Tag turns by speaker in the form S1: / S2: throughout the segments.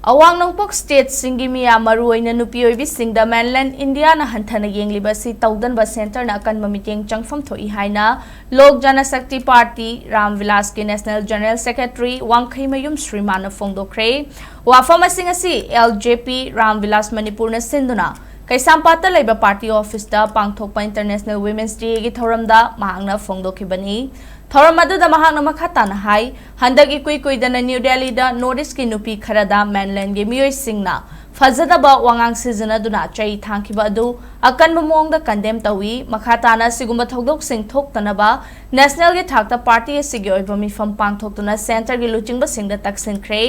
S1: Awang Nongpok State Singimia Maruina Nupi Singda Mainland India na Hanthana Yenglibasi Toudanaba Center na Akanba Mityeng Changfam Thoi Haina Lok Jana Shakti Party Ram Vilas ki National General Secretary Wangkhaimayum Shreeman na Fongdokre Wafam asing LJP Ram Vilas Manipur na Sinduna Kaisampata Labour Party Office da Pangthokpa International Women's Day gi thoramda mahangna Fongdokhibani Thoramadu da mahangna makhatana hai handak ikui-kuidana New Delhi da Northeast ki Nupi kharada mainland gi miyoi singna fazadaba wangang sijanaduna chai thangkiba adu akanba mongda condemn tawi makhatana sigumba thodok sing thoktanaba national gi thakta party asigi oiba mifam pangthoktuna center gi luchingba singda taksin kre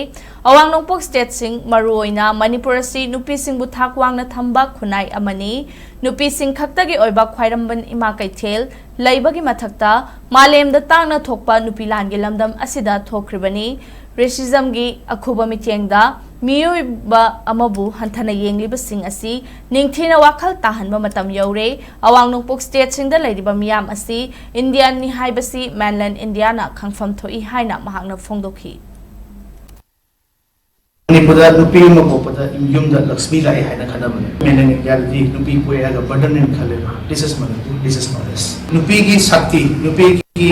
S1: awang nongpok state sing maruoina Manipur si Nupi singbu thakwangna thamba khunai amani Nupi sing khaktagi oiba khwairamban ima kaithel laibagi mathakta malemda tangna thokpa Nupi langi lamdam asida thokhribani racism gi akhuba Mityeng da miyoiba amabu hanthana yenglibasing asi ningthina wakhal tahanba matam yaure awang nongpok state singda leiriba miyam asi Indian ni haibasi mainland India na khangfam thoi haina mahangna phongdokhi
S2: Manipur Nupi mapopada yumda Lakshmi lai haina khanaban mainland India di Nupi poya ga burden in khale this is Manipur this is Northeast Nupi gi shakti Nupi ki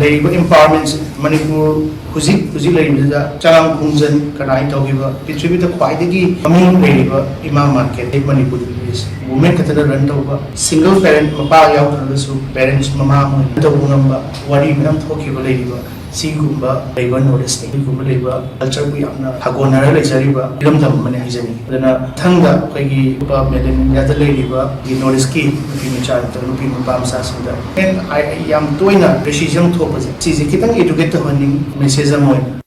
S2: leiba empowerment Manipur huzik leiba charam khungjan kanai tawgiba pithribi da khwaidagi aming leiba ima market Manipur is women katada run tawba single parent mapa yaudanasu parents mama mo tawungamba wari madam thokiba leiba Sigumba, Labour Notice, Gumba Labour, Culture, we are Hagonara, Jariba, Ilum Mani Hizani. Then a Thanga, Peggy, Madam Yadalaiba, the Notice Key, Lupin Child, Lupin Pamsas. And I am doing a precision to opposite. Sizikitan to get the hunting Mrs. Amoy.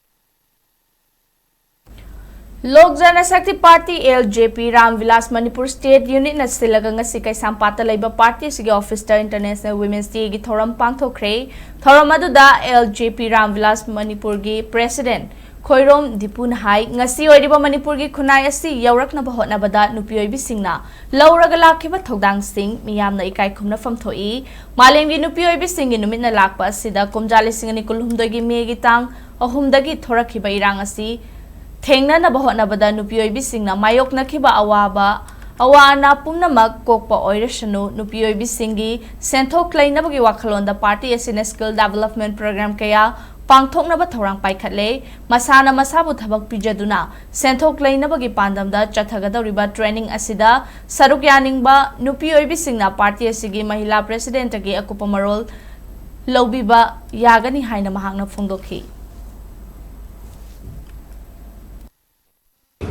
S1: Lok Jana Shakti Party LJP Ram Vilas Manipur State Unit na silaga nga si Kaisampata Labour Party sige Office da International Women's Day gi thoram pangthokre thoram adu da LJP Ram Vilas Manipur gi President Khoirom Dipun hai ngasi oiriba Manipur gi khunai asi yaurakna bahotna bada nupi oibi singna lauraga lakhiba thodang sing miyamna ikai khumna famthoi malem gi nupi oibi singi numit na lakpa sida komjali singani kulhumdoi gi me gi tang ahumdagi thorakhiba irang asi Thengna na bahotna bada nupi oibi singna mayok na khiba awana pumnamak kokpa oirasanu nupi oibi singi senthok lainabagi wakhalonda party asina skill development program kaya pangthokna ba thorang paikhatle masana masabu thabak pijaduna senthok lainabagi pandamda chathagadoriba training asida saruk yaningba nupi oibi singna party asigi mahila president agi akupa marol lobiba yagani haina mahangna phongdokhi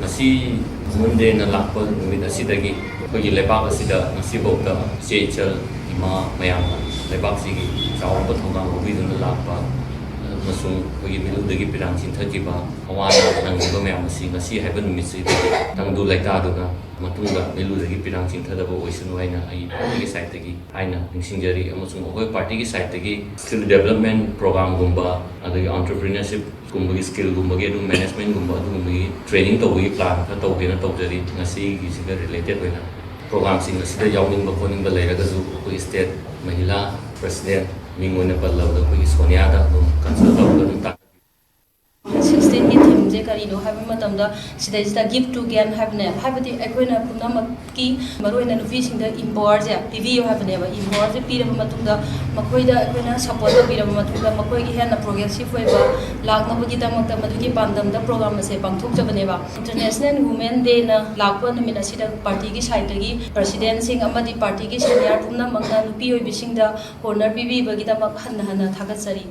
S3: Nasi Monday na lakpa numit asidagi kogi lebak asida nasi bokta sechal ima mayam lebak sigi chawba thonga ubi dun lakpa masung kogi milu dagi pirang chinthaki ba awana nangba mayam asi nasi haiba numit si tangdu laita duna matungda milu dagi pirang chinthada ba oisanu haina ai party gi side tagi haina ningsingjari amasung oi party gi side tagi skill development program gumba adagi entrepreneurship Kumbagi skill kumbagi adu management gumba adu kumbagi training tawagi plan ka tawgena tawjari ngasi gi siga related wena program sing asida yawning ba koning ba leiraga zu ko state mahila president mingone pallaw da ko Sonia da consult da
S4: 16 ki theme je karino habi matamda sida give to gan habne habati ekoina punama ki maroina nufi singda empower je pvu habne ba empower je pira matunda makoida ekoina support pira matunda makoi gi hena progressive way ba lagna bagi damakta madugi pandam da program se pangthok jabane ba international women day na lagpa numina sida party gi side gi president sing amadi party gi senior pumna mangna nupi oi bisingda honor bibi bagi damak hanna thagat sari